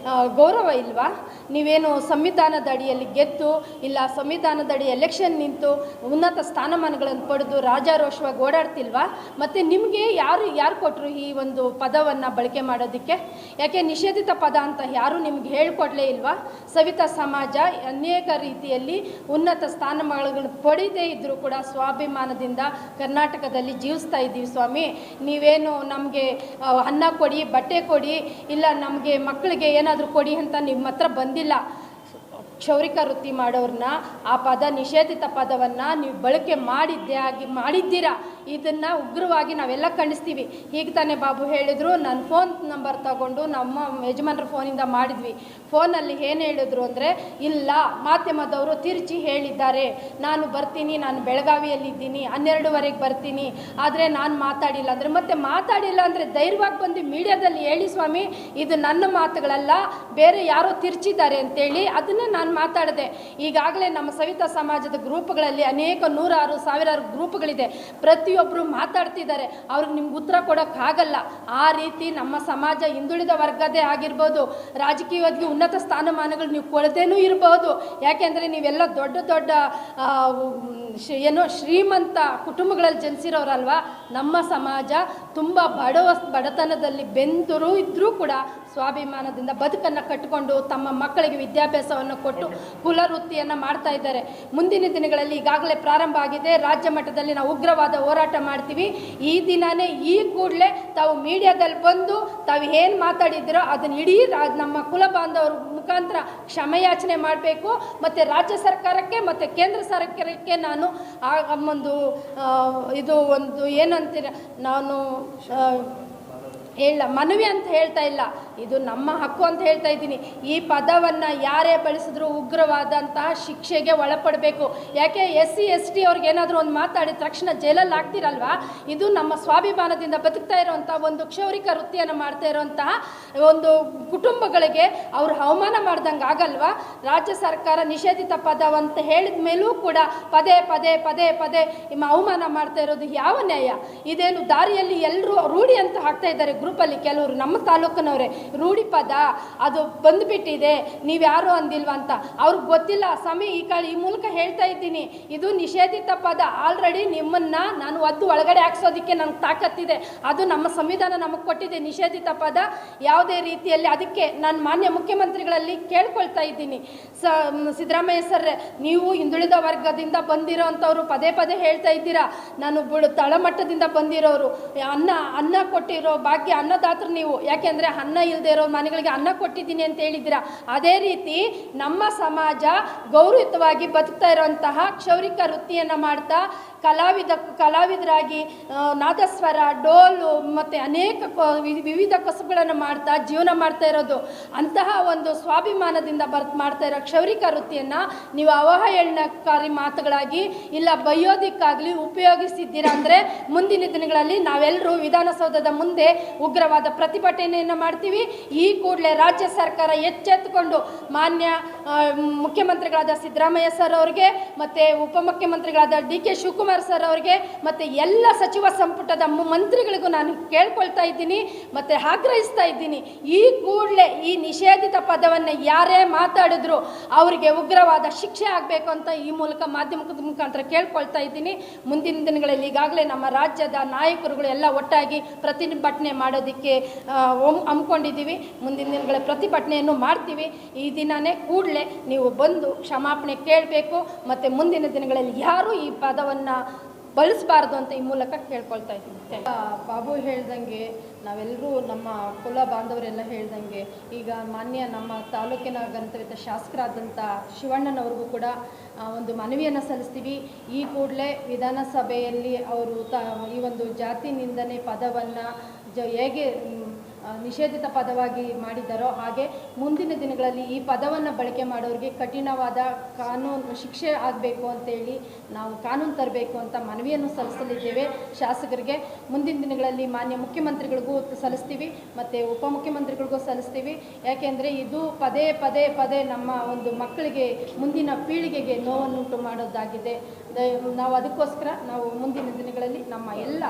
ಗೌರವ ಇಲ್ವಾ? ನೀವೇನು ಸಂವಿಧಾನದ ಅಡಿಯಲ್ಲಿ ಗೆದ್ದು, ಇಲ್ಲ ಸಂವಿಧಾನದಡಿ ಎಲೆಕ್ಷನ್ ನಿಂತು ಉನ್ನತ ಸ್ಥಾನಮಾನಗಳನ್ನು ಪಡೆದು ರಾಜಾರೋಷವಾಗಿ ಓಡಾಡ್ತಿಲ್ವಾ? ಮತ್ತು ನಿಮಗೆ ಯಾರು ಕೊಟ್ಟರು ಈ ಒಂದು ಪದವನ್ನು ಬಳಕೆ ಮಾಡೋದಕ್ಕೆ? ಯಾಕೆ ನಿಷೇಧಿತ ಪದ ಅಂತ ಯಾರೂ ನಿಮ್ಗೆ ಹೇಳ್ಕೊಡ್ಲೇ ಇಲ್ವಾ? ಸವಿತಾ ಸಮಾಜ ಅನೇಕ ರೀತಿಯಲ್ಲಿ ಉನ್ನತ ಸ್ಥಾನಮಾನಗಳನ್ನು ಪಡೆಯದೇ ಇದ್ದರೂ ಕೂಡ ಸ್ವಾಭಿಮಾನದಿಂದ ಕರ್ನಾಟಕದಲ್ಲಿ ಜೀವಿಸ್ತಾ ಇದ್ದೀವಿ ಸ್ವಾಮಿ. ನೀವೇನು ನಮಗೆ ಅನ್ನ ಕೊಡಿ, ಬಟ್ಟೆ ಕೊಡಿ, ಇಲ್ಲ ನಮಗೆ ಮಕ್ಕಳಿಗೆ ಏನಾದರೂ ಕೊಡಿ ಅಂತ ನಿಮ್ಮ ಹತ್ರ ಬಂದಿಲ್ಲ. ಕ್ಷೌರಿಕ ವೃತ್ತಿ ಮಾಡೋರನ್ನ ಆ ಪದ ನಿಷೇಧಿತ ಪದವನ್ನು ನೀವು ಬಳಕೆ ಮಾಡಿದ್ದೀರಾ. ಇದನ್ನು ಉಗ್ರವಾಗಿ ನಾವೆಲ್ಲ ಖಂಡಿಸ್ತೀವಿ. ಈಗ ತಾನೇ ಬಾಬು ಹೇಳಿದ್ರು, ನನ್ನ ಫೋನ್ ನಂಬರ್ ತಗೊಂಡು ನಮ್ಮ ಯಜಮಾನ್ರ ಫೋನಿಂದ ಮಾಡಿದ್ವಿ. ಫೋನಲ್ಲಿ ಏನು ಹೇಳಿದ್ರು ಅಂದರೆ, ಇಲ್ಲ ಮಾಧ್ಯಮದವರು ತಿರುಚಿ ಹೇಳಿದ್ದಾರೆ, ನಾನು ಬರ್ತೀನಿ, ನಾನು ಬೆಳಗಾವಿಯಲ್ಲಿದ್ದೀನಿ, 12ವರೆಗೆ ಬರ್ತೀನಿ, ಆದರೆ ನಾನು ಮಾತಾಡಿಲ್ಲ ಅಂದರೆ, ಮತ್ತೆ ಮಾತಾಡಿಲ್ಲ ಅಂದರೆ ಧೈರ್ಯವಾಗಿ ಬಂದು ಮೀಡಿಯಾದಲ್ಲಿ ಹೇಳಿ ಸ್ವಾಮಿ, ಇದು ನನ್ನ ಮಾತುಗಳಲ್ಲ, ಬೇರೆ ಯಾರೋ ತಿರ್ಚಿದ್ದಾರೆ ಅಂತೇಳಿ ಅದನ್ನೇ ನಾನು ಮಾತಾಡಿದೆ. ಈಗಾಗಲೇ ನಮ್ಮ ಸವಿತಾ ಸಮಾಜದ ಗ್ರೂಪ್ಗಳಲ್ಲಿ ಅನೇಕ ನೂರಾರು ಸಾವಿರಾರು ಗ್ರೂಪ್ಗಳಿದೆ, ಪ್ರತಿಯೊಬ್ಬರು ಮಾತಾಡ್ತಿದ್ದಾರೆ. ಅವ್ರಿಗೆ ನಿಮ್ಗೆ ಉತ್ತರ ಕೊಡೋಕ್ಕಾಗಲ್ಲ. ಆ ರೀತಿ ನಮ್ಮ ಸಮಾಜ ಹಿಂದುಳಿದ ವರ್ಗದೇ ಆಗಿರ್ಬೋದು, ರಾಜಕೀಯವಾಗಿ ಉನ್ನತ ಸ್ಥಾನಮಾನಗಳು ನೀವು ಕೊಡದೇನೂ ಇರಬಹುದು. ಯಾಕೆಂದರೆ ನೀವೆಲ್ಲ ದೊಡ್ಡ ದೊಡ್ಡ ಶ್ರೀಮಂತ ಕುಟುಂಬಗಳಲ್ಲಿ ಜನಿಸಿರೋರಲ್ವ. ನಮ್ಮ ಸಮಾಜ ತುಂಬ ಬಡತನದಲ್ಲಿ ಬೆಂದರು ಇದ್ದರೂ ಕೂಡ ಸ್ವಾಭಿಮಾನದಿಂದ ಬದುಕನ್ನು ಕಟ್ಟಿಕೊಂಡು ತಮ್ಮ ಮಕ್ಕಳಿಗೆ ವಿದ್ಯಾಭ್ಯಾಸವನ್ನು ಕೊಟ್ಟು ಕುಲವೃತ್ತಿಯನ್ನು ಮಾಡ್ತಾ ಇದ್ದಾರೆ. ಮುಂದಿನ ದಿನಗಳಲ್ಲಿ ಈಗಾಗಲೇ ಪ್ರಾರಂಭ ಆಗಿದೆ, ರಾಜ್ಯ ಮಟ್ಟದಲ್ಲಿ ನಾವು ಉಗ್ರವಾದ ಹೋರಾಟ ಮಾಡ್ತೀವಿ. ಈ ದಿನವೇ ಈ ಕೂಡಲೇ ತಾವು ಮೀಡಿಯಾದಲ್ಲಿ ಬಂದು ತಾವು ಏನು ಮಾತಾಡಿದ್ದೀರೋ ಅದನ್ನು ಇಡೀ ನಮ್ಮ ಕುಲ ಬಾಂಧವರ ಮುಖಾಂತರ ಕ್ಷಮೆಯಾಚನೆ ಮಾಡಬೇಕು. ಮತ್ತು ರಾಜ್ಯ ಸರ್ಕಾರಕ್ಕೆ ಮತ್ತು ಕೇಂದ್ರ ಸರ್ಕಾರಕ್ಕೆ ನಾನು ಇದು ಒಂದು ಏನಂತೀರ, ನಾನು ಮನವಿ ಅಂತ ಹೇಳ್ತಾ ಇಲ್ಲ, ಇದು ನಮ್ಮ ಹಕ್ಕು ಅಂತ ಹೇಳ್ತಾ ಇದ್ದೀನಿ. ಈ ಪದವನ್ನು ಯಾರೇ ಬಳಸಿದ್ರು ಉಗ್ರವಾದಂತಹ ಶಿಕ್ಷೆಗೆ ಒಳಪಡಬೇಕು. ಯಾಕೆ SC ST ಅವ್ರಿಗೆ ಏನಾದರೂ ಒಂದು ಮಾತಾಡಿದ ತಕ್ಷಣ ಜೈಲಲ್ಲಿ ಹಾಕ್ತಿರಲ್ವಾ? ಇದು ನಮ್ಮ ಸ್ವಾಭಿಮಾನದಿಂದ ಬದುಕ್ತಾ ಇರೋವಂಥ ಒಂದು ಕ್ಷೌರಿಕ ವೃತ್ತಿಯನ್ನು ಮಾಡ್ತಾ ಇರೋವಂತಹ ಒಂದು ಕುಟುಂಬಗಳಿಗೆ ಅವರು ಅವಮಾನ ಮಾಡ್ದಂಗೆ ಆಗಲ್ವಾ? ರಾಜ್ಯ ಸರ್ಕಾರ ನಿಷೇಧಿತ ಪದವಂತ ಹೇಳಿದ ಮೇಲೂ ಕೂಡ ಪದೇ ಪದೇ ಪದೇ ಪದೇ ನಿಮ್ಮ ಅವಮಾನ ಮಾಡ್ತಾ ಇರೋದು ಯಾವ ನ್ಯಾಯ? ಇದೇನು ದಾರಿಯಲ್ಲಿ ಎಲ್ಲರೂ ರೂಢಿ ಅಂತ ಹಾಕ್ತಾ ಇದ್ದಾರೆ ಗ್ರೂಪಲ್ಲಿ ಕೆಲವರು, ನಮ್ಮ ತಾಲೂಕಿನವರೇ. ರೂಢಿ ಪದ ಅದು ಬಂದುಬಿಟ್ಟಿದೆ, ನೀವ್ಯಾರು ಅಂದಿಲ್ವ ಅಂತ ಅವ್ರಿಗೆ ಗೊತ್ತಿಲ್ಲ ಸ್ವಾಮಿ. ಈ ಮೂಲಕ ಹೇಳ್ತಾ ಇದ್ದೀನಿ, ಇದು ನಿಷೇಧಿತ ಪದ. ಆಲ್ರೆಡಿ ನಿಮ್ಮನ್ನು ನಾನು ಒದ್ದು ಒಳಗಡೆ ಹಾಕ್ಸೋದಕ್ಕೆ ನನಗೆ ತಾಕತ್ತಿದೆ. ಅದು ನಮ್ಮ ಸಂವಿಧಾನ ನಮಗೆ ಕೊಟ್ಟಿದೆ ನಿಷೇಧಿತ ಪದ ಯಾವುದೇ ರೀತಿಯಲ್ಲಿ. ಅದಕ್ಕೆ ನಾನು ಮಾನ್ಯ ಮುಖ್ಯಮಂತ್ರಿಗಳಲ್ಲಿ ಕೇಳ್ಕೊಳ್ತಾ ಇದ್ದೀನಿ, ಸಿದ್ದರಾಮಯ್ಯ ಸರ್, ನೀವು ಹಿಂದುಳಿದ ವರ್ಗದಿಂದ ಬಂದಿರೋವಂಥವ್ರು ಪದೇ ಪದೇ ಹೇಳ್ತಾ ಇದ್ದೀರಾ. ನಾನು ತಳಮಟ್ಟದಿಂದ ಬಂದಿರೋರು, ಅನ್ನ ಕೊಟ್ಟಿರೋ ಭಾಗ್ಯ ಅನ್ನದಾತರು ನೀವು. ಯಾಕೆಂದರೆ ಅನ್ನ ಇಲ್ಲದೆ ಇರೋ ಮನೆಗಳಿಗೆ ಅನ್ನ ಕೊಟ್ಟಿದ್ದೀನಿ ಅಂತ ಹೇಳಿದ್ದೀರಾ. ಅದೇ ರೀತಿ ನಮ್ಮ ಸಮಾಜ ಗೌರವಯುತವಾಗಿ ಬದುಕ್ತಾ ಇರೋಂತಹ ಕ್ಷೌರಿಕ ವೃತ್ತಿಯನ್ನು ಮಾಡ್ತಾ ಕಲಾವಿದರಾಗಿ ನಾದಸ್ವರ, ಡೋಲು ಮತ್ತು ಅನೇಕ ವಿವಿಧ ಕಸುಬುಗಳನ್ನು ಮಾಡ್ತಾ ಜೀವನ ಮಾಡ್ತಾ ಇರೋದು. ಅಂತಹ ಒಂದು ಸ್ವಾಭಿಮಾನದಿಂದ ಮಾಡ್ತಾ ಇರೋ ಕ್ಷೌರಿಕ ವೃತ್ತಿಯನ್ನು ನೀವು ಅವಹೇಳನಕಾರಿ ಮಾತುಗಳಾಗಿ ಇಲ್ಲ ಬೈಯೋದಕ್ಕಾಗಲಿ ಉಪಯೋಗಿಸಿದ್ದೀರಾ ಅಂದರೆ ಮುಂದಿನ ದಿನಗಳಲ್ಲಿ ನಾವೆಲ್ಲರೂ ವಿಧಾನಸೌಧದ ಮುಂದೆ ಉಗ್ರವಾದ ಪ್ರತಿಭಟನೆಯನ್ನು ಮಾಡ್ತೀವಿ. ಈ ಕೂಡಲೇ ರಾಜ್ಯ ಸರ್ಕಾರ ಎಚ್ಚೆತ್ತುಕೊಂಡು ಮಾನ್ಯ ಮುಖ್ಯಮಂತ್ರಿಗಳಾದ ಸಿದ್ದರಾಮಯ್ಯ ಸರ್ ಅವರಿಗೆ ಮತ್ತು ಉಪಮುಖ್ಯಮಂತ್ರಿಗಳಾದ DK ಶಿವಕುಮಾರ್ ಸರ್ ಅವರಿಗೆ ಮತ್ತು ಎಲ್ಲ ಸಚಿವ ಸಂಪುಟದ ಮಂತ್ರಿಗಳಿಗೂ ನಾನು ಕೇಳ್ಕೊಳ್ತಾ ಇದ್ದೀನಿ ಮತ್ತು ಆಗ್ರಹಿಸ್ತಾ ಇದ್ದೀನಿ, ಈ ಕೂಡಲೇ ಈ ನಿಷೇಧಿತ ಪದವನ್ನು ಯಾರೇ ಮಾತಾಡಿದ್ರು ಅವರಿಗೆ ಉಗ್ರವಾದ ಶಿಕ್ಷೆ ಆಗಬೇಕು ಅಂತ ಈ ಮೂಲಕ ಮಾಧ್ಯಮದ ಮುಖಾಂತರ ಕೇಳ್ಕೊಳ್ತಾ ಇದ್ದೀನಿ. ಮುಂದಿನ ದಿನಗಳಲ್ಲಿ ಈಗಾಗಲೇ ನಮ್ಮ ರಾಜ್ಯದ ನಾಯಕರುಗಳು ಎಲ್ಲ ಒಟ್ಟಾಗಿ ಪ್ರತಿಭಟನೆ ಮಾಡೋದಕ್ಕೆ ಹಮ್ಮಿಕೊಂಡಿದ್ದೀವಿ. ಮುಂದಿನ ದಿನಗಳ ಪ್ರತಿಭಟನೆಯನ್ನು ಮಾಡ್ತೀವಿ. ಈ ದಿನವೇ ಕೂಡಲೇ ನೀವು ಬಂದು ಕ್ಷಮಾಪಣೆ ಕೇಳಬೇಕು ಮತ್ತು ಮುಂದಿನ ದಿನಗಳಲ್ಲಿ ಯಾರೂ ಈ ಪದವನ್ನು ಬಳಸಬಾರ್ದು ಅಂತ ಈ ಮೂಲಕ ಕೇಳ್ಕೊಳ್ತಾ ಇದ್ದೀನಿ. ಬಾಬು ಹೇಳ್ದಂಗೆ ನಾವೆಲ್ಲರೂ ನಮ್ಮ ಕುಲ ಬಾಂಧವರೆಲ್ಲ ಹೇಳ್ದಂಗೆ ಈಗ ಮಾನ್ಯ ನಮ್ಮ ತಾಲೂಕಿನ ಗಂತವ್ಯ ಶಾಸಕರಾದಂಥ ಶಿವಣ್ಣನವ್ರಿಗೂ ಕೂಡ ಒಂದು ಮನವಿಯನ್ನು ಸಲ್ಲಿಸ್ತೀವಿ. ಈ ಕೂಡಲೇ ವಿಧಾನಸಭೆಯಲ್ಲಿ ಅವರು ಈ ಒಂದು ಜಾತಿ ನಿಂದನೆ ಪದವನ್ನು ಹೇಗೆ ನಿಷೇಧಿತ ಪದವಾಗಿ ಮಾಡಿದ್ದಾರೋ ಹಾಗೆ ಮುಂದಿನ ದಿನಗಳಲ್ಲಿ ಈ ಪದವನ್ನು ಬಳಕೆ ಮಾಡೋರಿಗೆ ಕಠಿಣವಾದ ಕಾನೂನು ಶಿಕ್ಷೆ ಆಗಬೇಕು ಅಂತೇಳಿ ನಾವು ಕಾನೂನು ತರಬೇಕು ಅಂತ ಮನವಿಯನ್ನು ಸಲ್ಲಿಸಲಿದ್ದೇವೆ ಶಾಸಕರಿಗೆ. ಮುಂದಿನ ದಿನಗಳಲ್ಲಿ ಮಾನ್ಯ ಮುಖ್ಯಮಂತ್ರಿಗಳಿಗೂ ಸಲ್ಲಿಸ್ತೀವಿ ಮತ್ತು ಉಪಮುಖ್ಯಮಂತ್ರಿಗಳಿಗೂ ಸಲ್ಲಿಸ್ತೀವಿ. ಯಾಕೆಂದರೆ ಇದು ಪದೇ ಪದೇ ಪದೇ ನಮ್ಮ ಒಂದು ಮಕ್ಕಳಿಗೆ ಮುಂದಿನ ಪೀಳಿಗೆಗೆ ನೋವನ್ನುಂಟು ಮಾಡೋದಾಗಿದೆ. ನಾವು ಅದಕ್ಕೋಸ್ಕರ ನಾವು ಮುಂದಿನ ದಿನಗಳಲ್ಲಿ ನಮ್ಮ ಎಲ್ಲ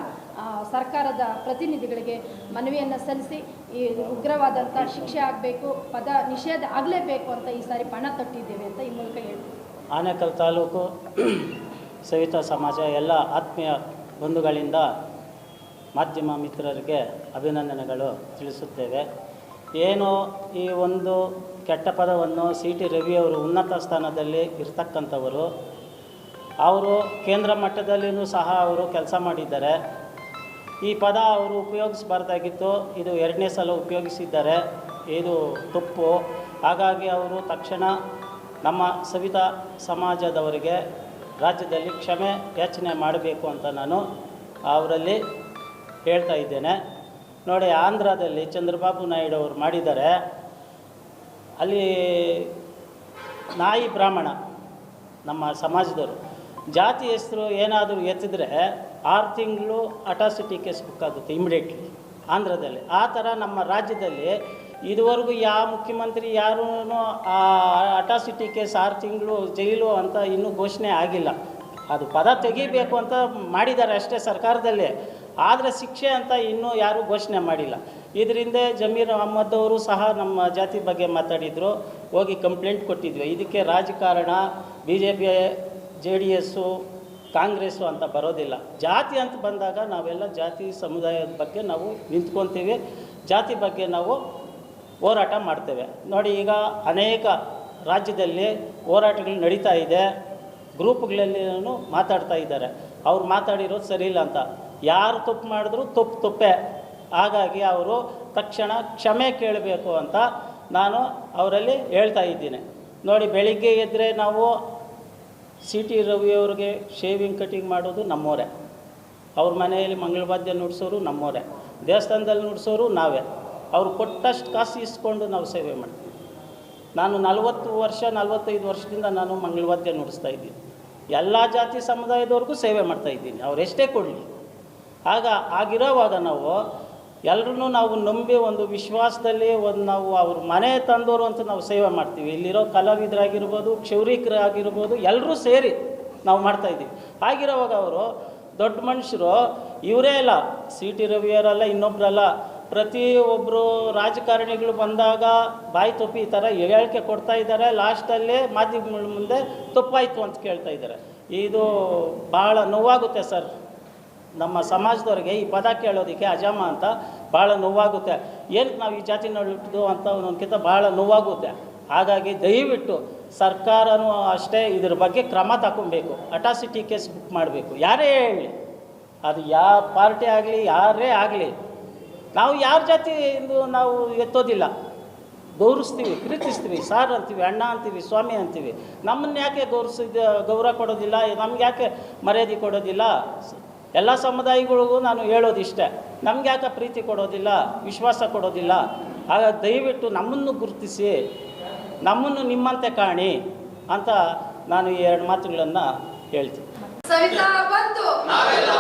ಸರ್ಕಾರದ ಪ್ರತಿನಿಧಿಗಳಿಗೆ ಮನವಿಯನ್ನು ಸಲ್ಲಿಸಿ ಈ ಉಗ್ರವಾದಂಥ ಶಿಕ್ಷೆ ಆಗಬೇಕು, ಪದ ನಿಷೇಧ ಆಗಲೇಬೇಕು ಅಂತ ಈ ಸಾರಿ ಪಣ ತೊಟ್ಟಿದ್ದೇವೆ ಅಂತ ಈ ಮೂಲಕ ಹೇಳ್ತೀವಿ. ಆನೇಕಲ್ ತಾಲೂಕು ಸವಿತಾ ಸಮಾಜ ಎಲ್ಲ ಆತ್ಮೀಯ ಬಂಧುಗಳಿಂದ ಮಾಧ್ಯಮ ಮಿತ್ರರಿಗೆ ಅಭಿನಂದನೆಗಳು ತಿಳಿಸುತ್ತೇವೆ. ಏನು ಈ ಒಂದು ಕೆಟ್ಟ ಪದವನ್ನು CT ರವಿಯವರು ಉನ್ನತ ಸ್ಥಾನದಲ್ಲಿ ಇರ್ತಕ್ಕಂಥವರು, ಅವರು ಕೇಂದ್ರ ಮಟ್ಟದಲ್ಲಿಯೂ ಸಹ ಅವರು ಕೆಲಸ ಮಾಡಿದ್ದಾರೆ. ಈ ಪದ ಅವರು ಉಪಯೋಗಿಸಬಾರ್ದಾಗಿತ್ತು, ಇದು 2ನೇ ಸಲ ಉಪಯೋಗಿಸಿದ್ದಾರೆ, ಇದು ತಪ್ಪು. ಹಾಗಾಗಿ ಅವರು ತಕ್ಷಣ ನಮ್ಮ ಸವಿತಾ ಸಮಾಜದವರಿಗೆ ರಾಜ್ಯದಲ್ಲಿ ಕ್ಷಮೆ ಯಾಚನೆ ಮಾಡಬೇಕು ಅಂತ ನಾನು ಅವರಲ್ಲಿ ಹೇಳ್ತಾ ಇದ್ದೇನೆ. ನೋಡಿ, ಆಂಧ್ರದಲ್ಲಿ ಚಂದ್ರಬಾಬು ನಾಯ್ಡು ಅವರು ಮಾಡಿದ್ದಾರೆ. ಅಲ್ಲಿ ನಾಯಿ ಬ್ರಾಹ್ಮಣ ನಮ್ಮ ಸಮಾಜದವರು ಜಾತಿ ಹೆಸರು ಏನಾದರೂ ಎತ್ತಿದ್ರೆ 6 ತಿಂಗಳು ಅಟಾಸಿಟಿ ಕೇಸ್ ಬುಕ್ ಆಗುತ್ತೆ ಇಮಿಡಿಯೇಟ್ಲಿ ಆಂಧ್ರದಲ್ಲಿ. ಆ ಥರ ನಮ್ಮ ರಾಜ್ಯದಲ್ಲಿ ಇದುವರೆಗೂ ಯಾವ ಮುಖ್ಯಮಂತ್ರಿ ಯಾರೂ ಆ ಅಟಾಸಿಟಿ ಕೇಸ್ 6 ತಿಂಗಳು ಜೈಲು ಅಂತ ಇನ್ನೂ ಘೋಷಣೆ ಆಗಿಲ್ಲ. ಅದು ಪದ ತೆಗಿಬೇಕು ಅಂತ ಮಾಡಿದ್ದಾರೆ ಅಷ್ಟೇ ಸರ್ಕಾರದಲ್ಲಿ, ಆದರೆ ಶಿಕ್ಷೆ ಅಂತ ಇನ್ನೂ ಯಾರೂ ಘೋಷಣೆ ಮಾಡಿಲ್ಲ. ಇದರಿಂದ ಜಮೀರ್ ಅಹ್ಮದ್ ಅವರು ಸಹ ನಮ್ಮ ಜಾತಿ ಬಗ್ಗೆ ಮಾತಾಡಿದರು, ಹೋಗಿ ಕಂಪ್ಲೇಂಟ್ ಕೊಟ್ಟಿದ್ವಿ. ಇದಕ್ಕೆ ರಾಜಕಾರಣ BJP JDS ಕಾಂಗ್ರೆಸ್ಸು ಅಂತ ಬರೋದಿಲ್ಲ. ಜಾತಿ ಅಂತ ಬಂದಾಗ ನಾವೆಲ್ಲ ಜಾತಿ ಸಮುದಾಯದ ಬಗ್ಗೆ ನಾವು ನಿಂತ್ಕೊತೀವಿ, ಜಾತಿ ಬಗ್ಗೆ ನಾವು ಹೋರಾಟ ಮಾಡ್ತೇವೆ. ನೋಡಿ, ಈಗ ಅನೇಕ ರಾಜ್ಯದಲ್ಲಿ ಹೋರಾಟಗಳು ನಡೀತಾ ಇದೆ, ಗ್ರೂಪ್ಗಳಲ್ಲಿ ಮಾತಾಡ್ತಾ ಇದ್ದಾರೆ. ಅವ್ರು ಮಾತಾಡಿರೋದು ಸರಿಯಿಲ್ಲ ಅಂತ. ಯಾರು ತಪ್ಪು ಮಾಡಿದ್ರು ತಪ್ಪೇ. ಹಾಗಾಗಿ ಅವರು ತಕ್ಷಣ ಕ್ಷಮೆ ಕೇಳಬೇಕು ಅಂತ ನಾನು ಅವರಲ್ಲಿ ಹೇಳ್ತಾ ಇದ್ದೀನಿ. ನೋಡಿ, ಬೆಳಿಗ್ಗೆ ಎದ್ದರೆ ನಾವು CT ರವಿಯವ್ರಿಗೆ ಶೇವಿಂಗ್ ಕಟಿಂಗ್ ಮಾಡೋದು ನಮ್ಮವರೇ, ಅವ್ರ ಮನೆಯಲ್ಲಿ ಮಂಗಳವಾದ್ಯ ನುಡಿಸೋರು ನಮ್ಮವರೇ, ದೇವಸ್ಥಾನದಲ್ಲಿ ನುಡಿಸೋರು ನಾವೇ. ಅವರು ಕೊಟ್ಟಷ್ಟು ಕಾಸು ಇಸ್ಕೊಂಡು ನಾವು ಸೇವೆ ಮಾಡ್ತೀವಿ. ನಾನು 45 ವರ್ಷದಿಂದ ನಾನು ಮಂಗಳವಾದ್ಯ ನುಡಿಸ್ತಾ ಇದ್ದೀನಿ. ಎಲ್ಲ ಜಾತಿ ಸಮುದಾಯದವ್ರಿಗೂ ಸೇವೆ ಮಾಡ್ತಾಯಿದ್ದೀನಿ, ಅವ್ರು ಎಷ್ಟೇ ಕೊಡಲಿ. ಆಗಿರೋವಾಗ ನಾವು ಎಲ್ಲರೂ ನಾವು ನಂಬಿ ಒಂದು ವಿಶ್ವಾಸದಲ್ಲಿ ನಾವು ಅವ್ರ ಮನೆ ತಂದವರು ಅಂತ ನಾವು ಸೇವೆ ಮಾಡ್ತೀವಿ. ಇಲ್ಲಿರೋ ಕಲಾವಿದರಾಗಿರ್ಬೋದು, ಕ್ಷೌರಿಕರಾಗಿರ್ಬೋದು, ಎಲ್ಲರೂ ಸೇರಿ ನಾವು ಮಾಡ್ತಾಯಿದ್ದೀವಿ. ಆಗಿರೋವಾಗ ಅವರು ದೊಡ್ಡ ಮನುಷ್ಯರು, ಇವರೇ ಅಲ್ಲ, CT ರವಿಯವರಲ್ಲ, ಇನ್ನೊಬ್ಬರಲ್ಲ, ಪ್ರತಿಯೊಬ್ಬರು ರಾಜಕಾರಣಿಗಳು ಬಂದಾಗ ಬಾಯಿ ತೊಪ್ಪಿ ಈ ಥರ ಹೇಳಿಕೆ ಕೊಡ್ತಾ ಇದ್ದಾರೆ. ಲಾಸ್ಟಲ್ಲೇ ಮಾಧ್ಯಮಗಳ ಮುಂದೆ ತಪ್ಪಾಯಿತು ಅಂತ ಕೇಳ್ತಾ ಇದ್ದಾರೆ. ಇದು ಭಾಳ ನೋವಾಗುತ್ತೆ ಸರ್. ನಮ್ಮ ಸಮಾಜದವ್ರಿಗೆ ಈ ಪದ ಕೇಳೋದಕ್ಕೆ ಅಜಾಮ ಅಂತ ಭಾಳ ನೋವಾಗುತ್ತೆ. ಏನಕ್ಕೆ ನಾವು ಈ ಜಾತಿ ನೋಡಿದ್ದು ಅಂತ ಒಂದೊಂದಕ್ಕಿಂತ ಭಾಳ ನೋವಾಗುತ್ತೆ. ಹಾಗಾಗಿ ದಯವಿಟ್ಟು ಸರ್ಕಾರನೂ ಅಷ್ಟೇ ಇದ್ರ ಬಗ್ಗೆ ಕ್ರಮ ತಗೊಬೇಕು. ಅಟ್ರಾಸಿಟಿ ಕೇಸ್ ಬುಕ್ ಮಾಡಬೇಕು. ಯಾರೇ ಹೇಳಲಿ, ಅದು ಯಾವ ಪಾರ್ಟಿ ಆಗಲಿ ಯಾರೇ ಆಗಲಿ, ನಾವು ಯಾರ ಜಾತಿಯಿಂದ ನಾವು ಎತ್ತೋದಿಲ್ಲ. ಗೌರವಿಸ್ತೀವಿ, ಪ್ರೀತಿಸ್ತೀವಿ, ಸಾರ್ ಅಂತೀವಿ, ಅಣ್ಣ ಅಂತೀವಿ, ಸ್ವಾಮಿ ಅಂತೀವಿ. ನಮ್ಮನ್ನು ಯಾಕೆ ಗೌರವ ಕೊಡೋದಿಲ್ಲ, ನಮ್ಗೆ ಯಾಕೆ ಮರ್ಯಾದೆ ಕೊಡೋದಿಲ್ಲ? ಎಲ್ಲ ಸಮುದಾಯಗಳಿಗೂ ನಾನು ಹೇಳೋದಿಷ್ಟೇ, ನಮ್ಗೆ ಯಾಕೆ ಪ್ರೀತಿ ಕೊಡೋದಿಲ್ಲ, ವಿಶ್ವಾಸ ಕೊಡೋದಿಲ್ಲ? ಆಗ ದಯವಿಟ್ಟು ನಮ್ಮನ್ನು ಗುರುತಿಸಿ, ನಮ್ಮನ್ನು ನಿಮ್ಮಂತೆ ಕಾಣಿ ಅಂತ ನಾನು ಈ 2 ಮಾತುಗಳನ್ನು ಹೇಳ್ತೀನಿ. ಸವಿತಾ ಬಂತು, ನಾವೆಲ್ಲ